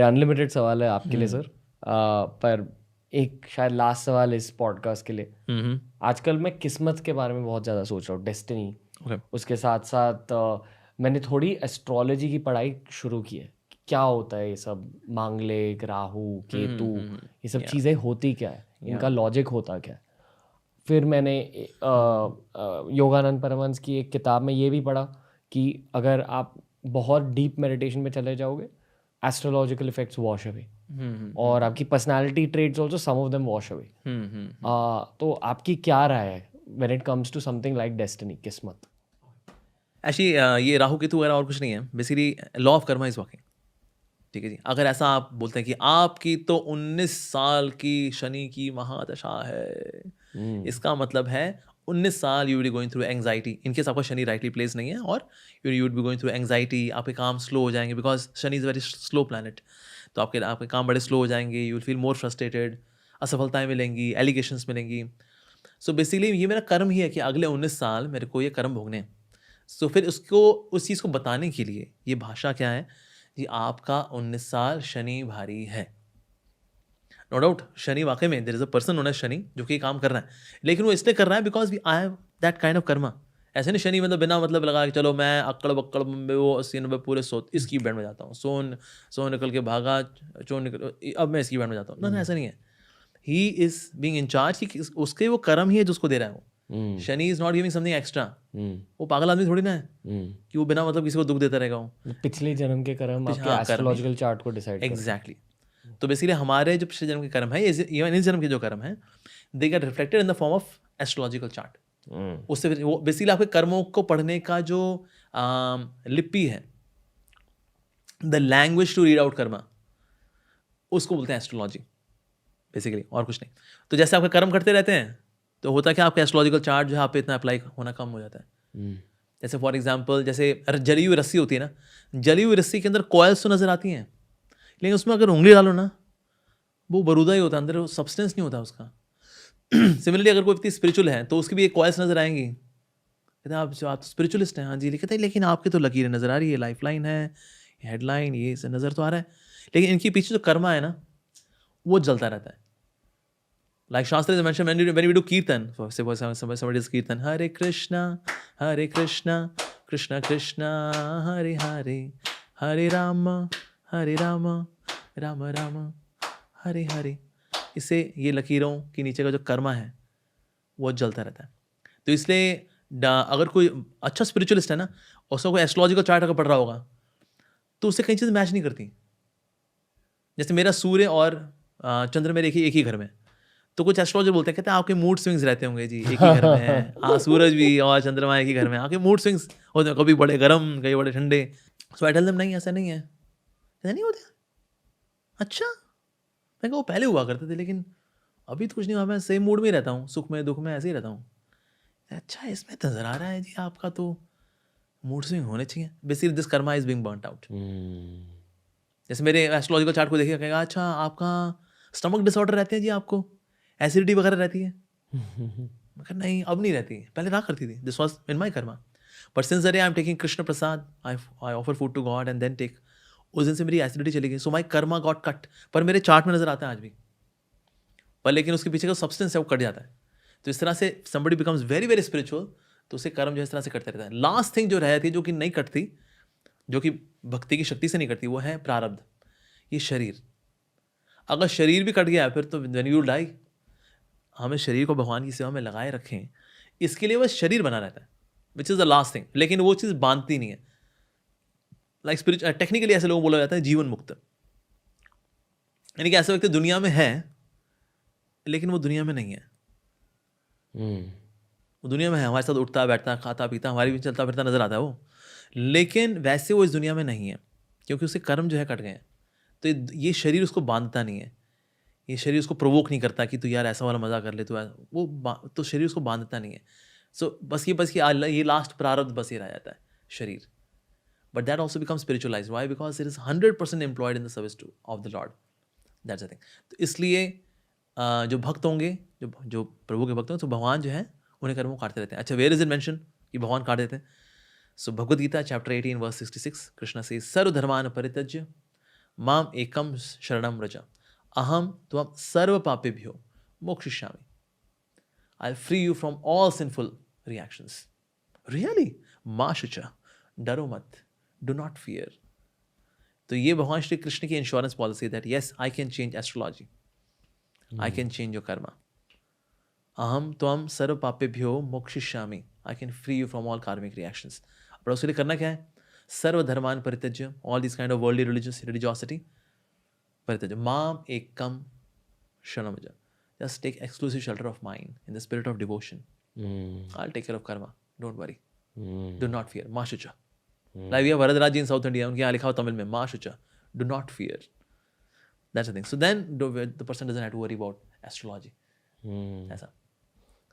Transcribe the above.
Unlimited सवाल है आपके लिए सर, पर एक शायद लास्ट सवाल इस पॉडकास्ट के लिए। आजकल मैं किस्मत के बारे में बहुत ज़्यादा सोच रहा हूँ, डेस्टिनी। Okay. उसके साथ साथ मैंने थोड़ी एस्ट्रोलॉजी की पढ़ाई शुरू की है। क्या होता है ये सब, मांगलिक, राहु, केतु, ये सब Yeah. चीज़ें होती क्या है, इनका Yeah. लॉजिक होता क्या है? फिर मैंने योगानंद परमहंस की एक किताब में ये भी पढ़ा कि अगर आप बहुत डीप मेडिटेशन में चले जाओगे, एस्ट्रोलॉजिकल इफेक्ट्स वॉश अवे, और आपकी personality traits also some of them wash away. तो आपकी क्या राय है when it comes to something like destiny, किस्मत? एक्चुअली ये राहु केतु वगैरह और कुछ नहीं है, basically law of karma is working. ठीक है जी, अगर ऐसा आप बोलते हैं कि आपकी तो 19 साल की शनि की महादशा है, इसका मतलब है 19 साल you will be going through anxiety, in case आपका शनि राइटली प्लेस नहीं है, और you will be going through anxiety, आपके काम स्लो हो जाएंगे because Shani is very slow planet. तो आपके काम बड़े स्लो हो जाएंगे, you will feel more frustrated, असफलताएं मिलेंगी, एलिगेशंस मिलेंगी। सो बेसिकली ये मेरा कर्म ही है कि अगले 19 साल मेरे को ये कर्म भोगने हैं। सो फिर उसको उस चीज़ को बताने के लिए ये भाषा क्या है कि आपका 19 साल शनि भारी है। नो डाउट शनि वाकई में there is a person known as Shani जो कि काम कर रहा है, लेकिन वो इसलिए कर रहा है because we I have that kind of karma. ऐसे नहीं शनि मतलब बिना मतलब लगा कि चलो मैं अक्कड़ बक्कड़ में वो 80-90 पूरे इसकी बैंड में जाता हूँ, सोन निकल के भागा, चोर निकल, अब मैं इसकी बैंड में जाता हूँ। ना ऐसा नहीं है। He is being in charge, उसके वो कर्म ही है जो उसको दे रहा है वो। Shani is not giving something extra. वो पागल आदमी थोड़ी ना है कि वो बिना मतलब किसी को दुख देता रहेगा वो। पिछले जन्म के कर्म आपके हाँ, कर्म ही एस्ट्रोलॉजिकल चार्ट को डिसाइड करते हैं। एग्जैक्टली। तो बेसिकली हमारे जो पिछले जन्म के कर्म है, इवन इस जन्म के जो कर्म है, they get reflected in the form of astrological chart. उससे फिर वो बेसिकली आपके कर्मों को पढ़ने का जो लिपि है, the language to read out karma, उसको बोलते हैं एस्ट्रोलॉजी बेसिकली, और कुछ नहीं। तो जैसे आपके कर्म करते रहते हैं तो होता क्या, आपका एस्ट्रोलॉजिकल चार्ट जो है आप पे इतना अप्लाई होना कम हो जाता है। जैसे फॉर एग्जाम्पल, जैसे जली हुई रस्सी होती है ना, जली हुई रस्सी के अंदर कॉइल्स तो नजर आती हैं, लेकिन उसमें अगर उंगली डालो ना, वो बरूदा ही होता है, अंदर सब्सटेंस नहीं होता उसका। सिमिलरली अगर कोई व्यक्ति स्पिरिचुअल है तो उसकी भी एक कॉइल्स नजर आएंगी, कहते हैं आप स्पिरिचुअलिस्ट हैं, हाँ जी, कहते हैं लेकिन आपकी तो लकीरें नजर आ रही है, लाइफ लाइन है, हेडलाइन ये से नजर तो आ रहा है, लेकिन इनके पीछे जो कर्मा है ना वो जलता रहता है। Like Shastra is mentioned when we do kirtan, somebody does kirtan, Hare Krishna, Krishna Krishna, Hare Hare, Hare Rama, Rama Rama, Hare Hare। इससे ये लकीरों के नीचे का जो कर्मा है वो जलता रहता है। तो इसलिए अगर कोई अच्छा स्पिरिचुअलिस्ट है ना, उसका कोई एस्ट्रोलॉजिकल चार्ट अगर पढ़ रहा होगा तो उससे कई चीज़ मैच नहीं करती। जैसे मेरा सूर्य और चंद्र मेरे एक ही घर में, तो कुछ एस्ट्रोलॉजर बोलते हैं, कहते हैं आपके मूड स्विंग्स रहते होंगे जी, एक ही घर में है, हाँ सूरज भी और चंद्रमा एक ही घर में, आपके मूड स्विंग्स होते हैं, कभी बड़े गर्म कभी बड़े ठंडे। सो आई टेल देम नहीं, ऐसा नहीं है, ऐसा नहीं होता। अच्छा, मैं कहा वो पहले हुआ करते थे लेकिन अभी तो कुछ नहीं हुआ, मैं सेम मूड में ही रहता हूँ, सुख में दुख में ऐसे ही रहता हूँ। अच्छा, इसमें नजर आ रहा है जी आपका तो मूड स्विंग होने चाहिए। Basically this Karma is being burnt out. जैसे मेरे एस्ट्रोलॉजिकल चार्ट को देखिए, कहेगा अच्छा आपका स्टमक डिसऑर्डर रहते हैं जी, आपको एसिडिटी वगैरह रहती है। मगर नहीं, अब नहीं रहती, पहले रहा करती थी। This was in my karma, but since the day I am taking Krishna prasad, I offer food to God and then take, उस दिन से मेरी एसिडिटी चली गई। So my karma got cut, पर मेरे चार्ट में नजर आता है आज भी, पर लेकिन उसके पीछे का सब्सटेंस है वो कट जाता है। तो इस तरह से somebody becomes very very spiritual, तो उसे कर्म जो इस तरह से करते रहता है। लास्ट थिंग जो रहती है जो कि नहीं कटती, जो कि भक्ति की शक्ति से नहीं कटती, वो है प्रारब्ध, ये शरीर। अगर शरीर भी कट गया फिर तो when you die, हमें शरीर को भगवान की सेवा में लगाए रखें, इसके लिए बस शरीर बना रहता है, which is the last thing, लेकिन वो चीज़ बांधती नहीं है। लाइक स्पिरिचुअल टेक्निकली ऐसे लोगों बोला जाता है जीवन मुक्त, यानी कि ऐसे व्यक्ति दुनिया में है लेकिन वो दुनिया में नहीं है। वो दुनिया में है, हमारे साथ उठता बैठता खाता पीता, हमारी भी चलता फिरता नजर आता है वो, लेकिन वैसे वो इस दुनिया में नहीं है क्योंकि उसके कर्म जो है कट गए हैं। तो ये शरीर उसको बांधता नहीं है, ये शरीर उसको प्रोवोक नहीं करता कि तू यार ऐसा वाला मजा कर ले, तो तो शरीर उसको बांधता नहीं है। सो बस ये लास्ट प्रारब्ध बस ये रह जाता है शरीर। But that also become spiritualise, why? Because it is 100% employed in the service to of the Lord, that's the thing. तो इसलिए जो भक्त होंगे, जो प्रभु के भक्त होंगे, तो भगवान जो है उन्हें कर्मों काटते रहते हैं। अच्छा, वेयर इज इट मेंशन कि भगवान काट देते हैं? सो भगवद गीता चैप्टर 18 वर्स 66, कृष्ण से सर्वधर्मान परित्यज्य माम एकम शरणम व्रज अहम त्वं सर्व पापेभ्यो मोक्षयिष्यामि. I'll free you from all sinful reactions. Really? मा शुचा, डरो मत, do not fear. तो ये भगवान श्री कृष्ण की insurance policy that yes I can change astrology, I can change your karma. अहम त्वं सर्व पापेभ्यो मोक्षयिष्यामि, I can free you from all karmic reactions. पर उसके लिए करना क्या है? सर्व धर्मान परित्यज्य, all this kind of worldly religiosity परित्यज्य, माम एकम शरणम Vraj. Just take exclusive shelter of mine in the spirit of devotion. I'll take care of karma. Don't worry. Do not fear. Ma shucha. Like we have Varadaraji in South India. उनके यहाँ लिखा हो तमिल में Ma shucha. Do not fear. That's the thing. So then the person doesn't have to worry about astrology. ऐसा.